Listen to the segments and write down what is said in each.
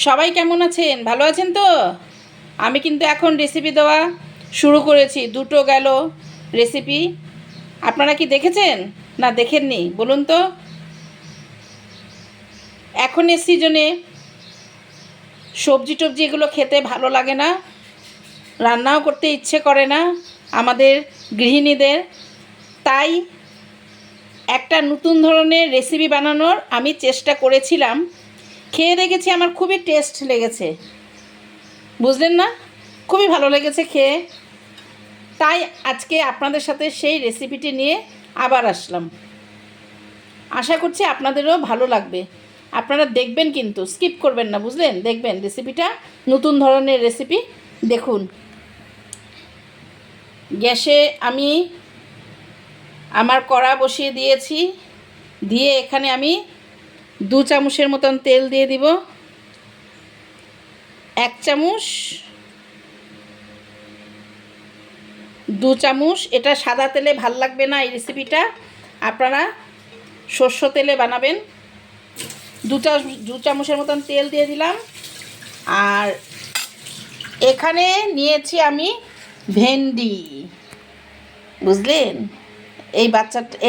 সবাই কেমন আছেন? ভালো আছেন তো? আমি কিন্তু এখন রেসিপি দেওয়া শুরু করেছি। দুটো গেল রেসিপি। আপনারা কি দেখেছেন না দেখেননি বলুন তো? এখন এর সিজনে সবজি টবজি এগুলো খেতে ভালো লাগে না, রান্নাও করতে ইচ্ছে করে না আমাদের গৃহিণীদের। তাই একটা নতুন ধরনের রেসিপি বানানোর আমি চেষ্টা করেছিলাম। খেয়ে দেখেছি আমার খুবই টেস্ট লেগেছে, বুঝলেন না? খুবই ভালো লেগেছে খেয়ে। তাই আজকে আপনাদের সাথে সেই রেসিপিটি নিয়ে আবার আসলাম। আশা করছি আপনাদেরও ভালো লাগবে। আপনারা দেখবেন, কিন্তু স্কিপ করবেন না, বুঝলেন? দেখবেন রেসিপিটা, নতুন ধরনের রেসিপি। দেখুন, গ্যাসে আমি আমার কড়া বসিয়ে দিয়েছি। দিয়ে এখানে আমি 2 চামচের মতন তেল দিয়ে দিব। 1 চামচ, 2 চামচ। এটা সাদা তেলে ভাল লাগবে না এই রেসিপিটা, আপনারা সর্ষে তেলে বানাবেন। 2 চামচের মতন তেল দিয়ে দিলাম। আর এখানে নিয়েছি আমি ভেন্ডি, বুঝলেন?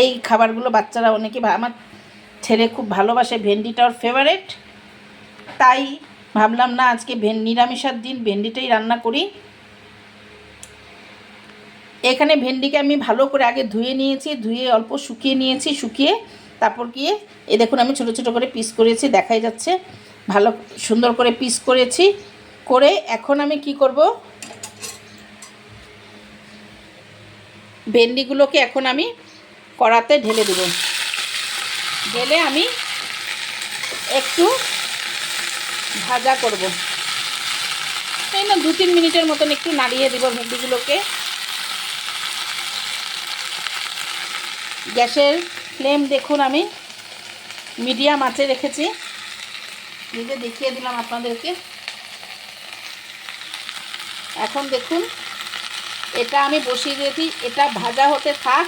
এই খাবারগুলো বাচ্চারা অনেকে, আমার ছেলে খুব ভালোবাসে, ভেন্ডিটা ওর ফেভারেট। তাই ভাবলাম না, আজকে নিরামিষের দিন ভেন্ডিটাই রান্না করি। এখানে ভেন্ডিকে আমি ভালো করে আগে ধুয়ে নিয়েছি, ধুয়ে অল্প শুকিয়ে নিয়েছি, শুকিয়ে তারপর গিয়ে এই দেখুন আমি ছোটো ছোটো করে পিস করেছি, দেখাই যাচ্ছে। ভালো সুন্দর করে পিস করেছি। করে এখন আমি কি করব, ভেন্ডিগুলোকে এখন আমি কড়াতে ঢেলে দেব। ঢেলে আমি একটু ভাজা করব, তাই না, 2-3 মিনিটের মতন একটু নাড়িয়ে দেব ভেন্ডিগুলোকে। গ্যাসের ফ্লেম দেখুন আমি মিডিয়াম আঁচে রেখেছি, নিজে দেখিয়ে দিলাম আপনাদেরকে। এখন দেখুন, এটা আমি বসিয়ে দিয়েছি, এটা ভাজা হতে থাক।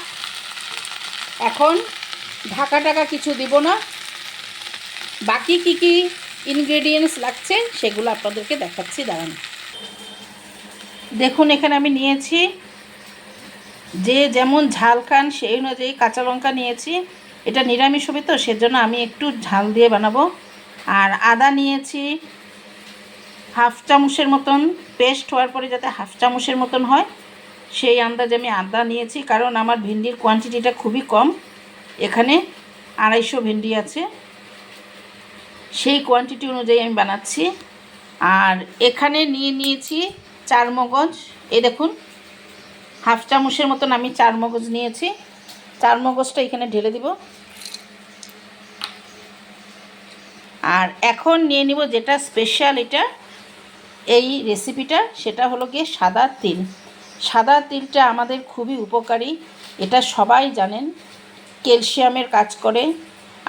এখন ঢাকা কিছু দিব না। বাকি কি কি ইনগ্রেডিয়েন্টস লাগছে সেগুলো আপনাদেরকে দেখাচ্ছি, দাঁড়ান। দেখুন এখানে আমি নিয়েছি, যে যেমন ঝাল খান সেই অনুযায়ী কাঁচা লঙ্কা নিয়েছি। এটা নিরামিষ হবে তো, সেজন্য আমি একটু ঝাল দিয়ে বানাবো। আর আদা নিয়েছি 1/2 চামচের মতন, পেস্ট হওয়ার পরে যাতে 1/2 চামচের মতন হয় সেই আন্দাজে আমি আদা নিয়েছি, কারণ আমার ভেন্ডির কোয়ান্টিটিটা খুবই কম। এখানে 250 ভেন্ডি আছে, সেই কোয়ান্টিটি অনুযায়ী আমি বানাচ্ছি। আর এখানে নিয়েছি 4 মগজ। এই দেখুন 1/2 চামচের মতন আমি 4 মগজ নিয়েছি। 4 মগজটা এখানে ঢেলে দিব। আর এখন নিয়ে নিব যেটা স্পেশাল এটা এই রেসিপিটা, সেটা হলো গিয়ে সাদা তিল। সাদা তিলটা আমাদের খুবই উপকারী, এটা সবাই জানেন। ক্যালসিয়ামের কাজ করে,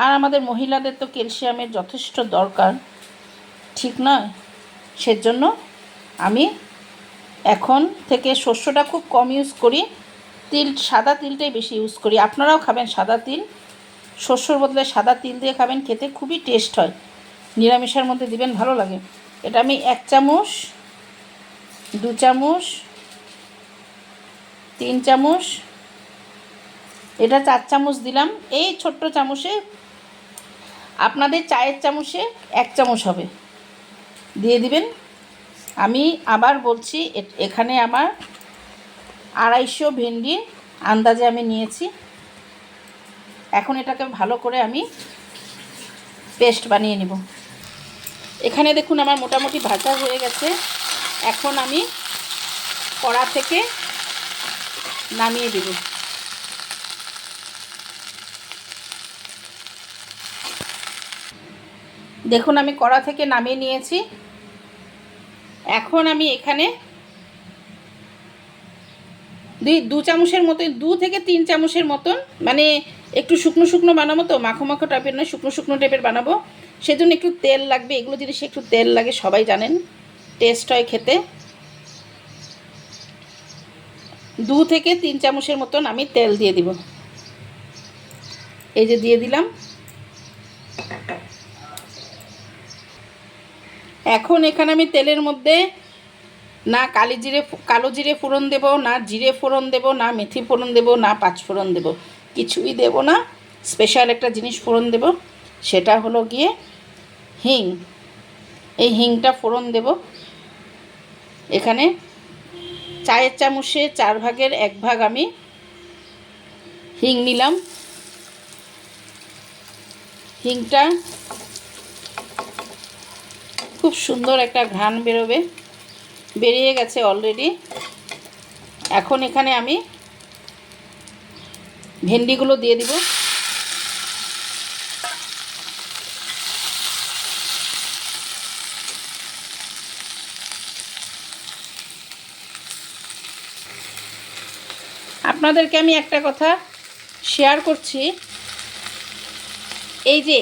আর আমাদের মহিলাদের তো ক্যালসিয়ামের যথেষ্ট দরকার, ঠিক নয়? সেজন্য আমি এখন থেকে শস্যটা খুব কম ইউজ করি, সাদা তিলটাই বেশি ইউজ করি। আপনারাও খাবেন সাদা তিল, শস্যর বদলে সাদা তিল দিয়ে খাবেন, খেতে খুবই টেস্ট হয়। নিরামিষের মধ্যে দিবেন, ভালো লাগে। এটা আমি 1 চামচ, 2 চামচ, 3 চামচ, এটা 4 চামচ দিলাম। এই ছোট্ট চামচে, আপনাদের চায়ের চামচে 1 চামচ হবে, দিয়ে দিবেন। আমি আবার বলছি, এখানে আমার 250 ভেন্ডির আন্দাজে আমি নিয়েছি। এখন এটাকে ভালো করে আমি পেস্ট বানিয়ে নেব। এখানে দেখুন আমার মোটামুটি ভাজা হয়ে গেছে। এখন আমি কড়া থেকে নামিয়ে দেব। দেখুন আমি কড়া থেকে নামিয়ে নিয়েছি। এখন আমি এখানে 2 চামচের মতো, 2 থেকে 3 চামচের মতন, মানে একটু শুকনো শুকনো বানাবো তো, মাখো মাখো টাইপের নয়, শুকনো শুকনো টাইপের বানাবো, সেজন্য একটু তেল লাগবে। এগুলো জিনিসে একটু তেল লাগে, সবাই জানেন, টেস্ট হয় খেতে। 2 থেকে 3 চামচের মতন আমি তেল দিয়ে দিব। এই যে দিয়ে দিলাম। এখন এখানে আমি তেলের মধ্যে না কালো জিরে ফোড়ন দেব, না জিরে ফোড়ন দেব, না মেথি ফোড়ন দেব, না পাঁচ ফোড়ন দেব, কিছুই দেব না। স্পেশাল একটা জিনিস ফোড়ন দেব, সেটা হলো গিয়ে হিং। এই হিংটা ফোড়ন দেব। এখানে চায়ের চামচে 4 ভাগের 1 ভাগ আমি হিং নিলাম। হিংটা খুব সুন্দর একটা ঘ্রাণ বেরোবে, বেরিয়ে গেছে অলরেডি। এখন এখানে আমি ভেন্ডিগুলো দিয়ে দিব। আপনাদেরকে আমি একটা কথা শেয়ার করছি, এই যে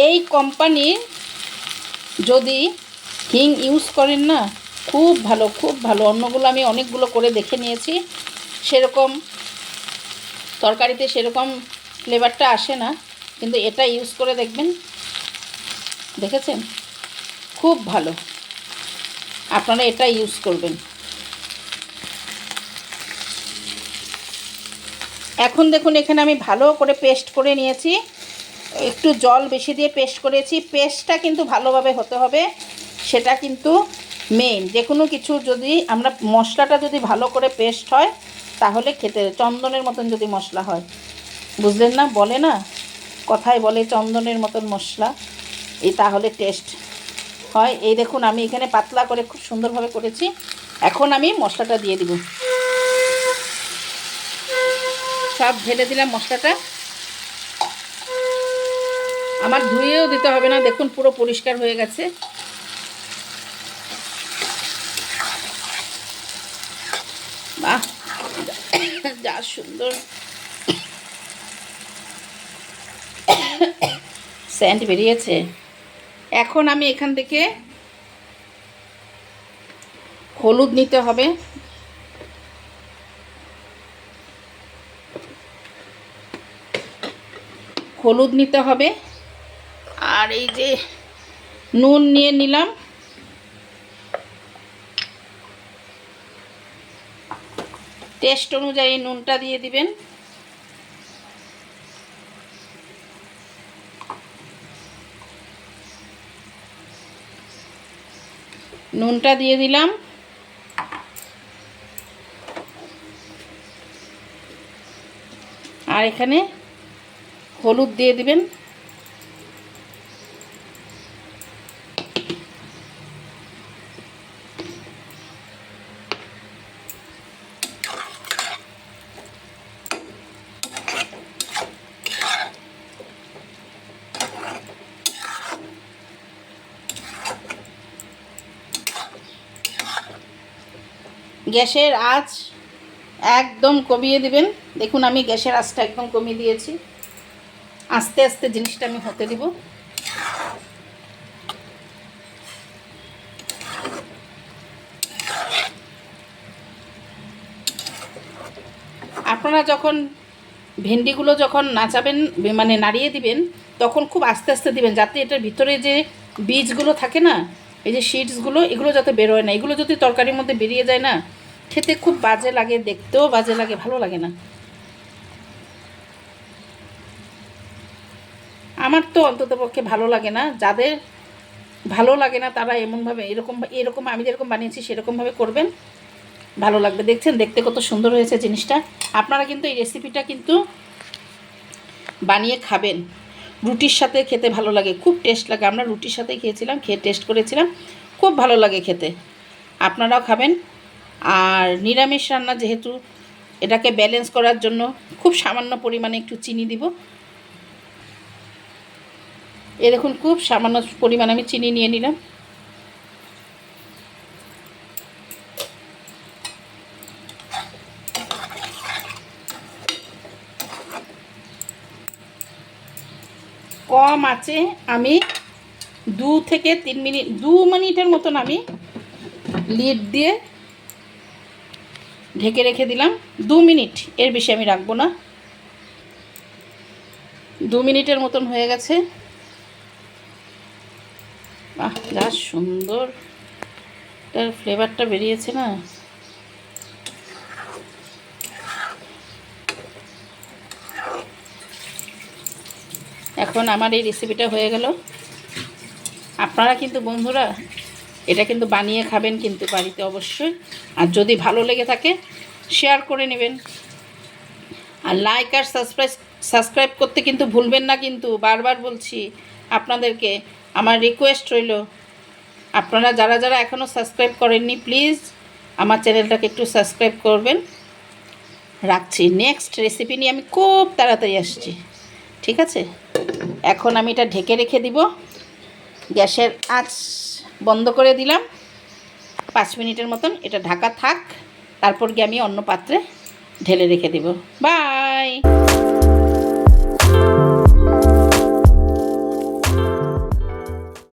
এই কোম্পানির যদি হিং ইউজ করেন না, খুব ভালো, খুব ভালো। অন্যগুলো আমি অনেকগুলো করে দেখে নিয়েছি, সেরকম তরকারিতে সেরকম ফ্লেভারটা আসে না, কিন্তু এটা ইউজ করে দেখবেন, দেখেছেন, খুব ভালো। আপনারা এটা ইউজ করবেন। এখন দেখুন এখানে আমি ভালো করে পেস্ট করে নিয়েছি, একটু জল বেশি দিয়ে পেস্ট করেছি। পেস্টটা কিন্তু ভালোভাবে হতে হবে, সেটা কিন্তু মেইন। যে কোনো কিছু যদি আমরা মশলাটা যদি ভালো করে পেস্ট হয় তাহলে খেতে চন্দনের মতন যদি মশলা হয়, বুঝলেন না, বলে না কথায় বলে চন্দনের মতন মশলা, এই তাহলে টেস্ট হয়। এই দেখুন আমি এখানে পাতলা করে খুব সুন্দরভাবে করেছি। এখন আমি মশলাটা দিয়ে দিব, সব ঢেলে দিলাম মশলাটা। আমার ধুয়েও দিতে হবে না, দেখুন পুরো পরিষ্কার হয়ে গেছে। বাহ, যা সুন্দর সেন্ট বেরিয়েছে। এখন আমি এখান থেকে হলুদ নিতে হবে। হলুদ নিতে হবে, আর এই যে নুন নিয়ে নিলাম। টেস্ট অনুযায়ী নুনটা দিয়ে দিবেন। নুনটা দিয়ে দিলাম। আর এখানে হলুদ দিয়ে দিবেন। গ্যাসের আঁচ একদম কমিয়ে দিবেন। দেখুন আমি গ্যাসের আঁচটা একদম কমিয়ে দিয়েছি। আস্তে আস্তে জিনিসটা আমি হতে দিব। আপনারা যখন ভেন্ডিগুলো যখন নাচাবেন, মানে নাড়িয়ে দিবেন, তখন খুব আস্তে আস্তে দিবেন, যাতে এটার ভিতরে যে বীজগুলো থাকে না, এই যে সিডসগুলো, এগুলো যাতে বেরোয় না। এগুলো যদি তরকারির মধ্যে বেরিয়ে যায় না, খেতে খুব বাজে লাগে, দেখতেও বাজে লাগে, ভালো লাগে না। আমার তো অন্ততপক্ষে ভালো লাগে না। যাদের ভালো লাগে না তারা এমনভাবে এরকম আমি যেরকম বানিয়েছি সেরকমভাবে করবেন, ভালো লাগবে। দেখছেন দেখতে কত সুন্দর হয়েছে জিনিসটা। আপনারা কিন্তু এই রেসিপিটা কিন্তু বানিয়ে খাবেন, রুটির সাথে খেতে ভালো লাগে, খুব টেস্ট লাগে। আমরা রুটির সাথেই খেয়েছিলাম, খেয়ে টেস্ট করেছিলাম, খুব ভালো লাগে খেতে। আপনারাও খাবেন। আর নিরামিষ রান্না যেহেতু, এটাকে ব্যালেন্স করার জন্য খুব সামান্য পরিমাণে একটু চিনি দিব। এ দেখুন খুব সামান্য পরিমাণে আমি চিনি নিয়ে নিলাম। কম আছে আমি 2 থেকে 3 মিনিট, 2 মিনিটের মতন আমি লিড দিয়ে ঢেকে রেখে দিলাম। 2 মিনিট, এর বেশি আমি রাখবো না। 2 মিনিটের মতন হয়ে গেছে। বাহ, যা সুন্দর এটার ফ্লেভারটা বেরিয়েছে না। এখন আমার এই রেসিপিটা হয়ে গেল। আপনারা কিন্তু বন্ধুরা এটা কিন্তু বানিয়ে খাবেন কিন্তু বাড়িতে অবশ্যই। আর যদি ভালো লেগে থাকে শেয়ার করে নেবেন, আর লাইক আর সাবস্ক্রাইব করতে কিন্তু ভুলবেন না, কিন্তু বারবার বলছি আপনাদেরকে, আমার রিকোয়েস্ট রইল আপনারা যারা যারা এখনও সাবস্ক্রাইব করেননি প্লিজ আমার চ্যানেলটাকে একটু সাবস্ক্রাইব করবেন। রাখছি, নেক্সট রেসিপি নিয়ে আমি খুব তাড়াতাড়ি আসছি, ঠিক আছে? এখন আমি এটা ঢেকে রেখে দিব, গ্যাসের আঁচ বন্ধ করে দিলাম 5 মিনিটের মতন। এটা ঢাকা থাক, তারপর গিয়ে আমি অন্য পাত্রে ঢেলে রেখে দেব। বাই।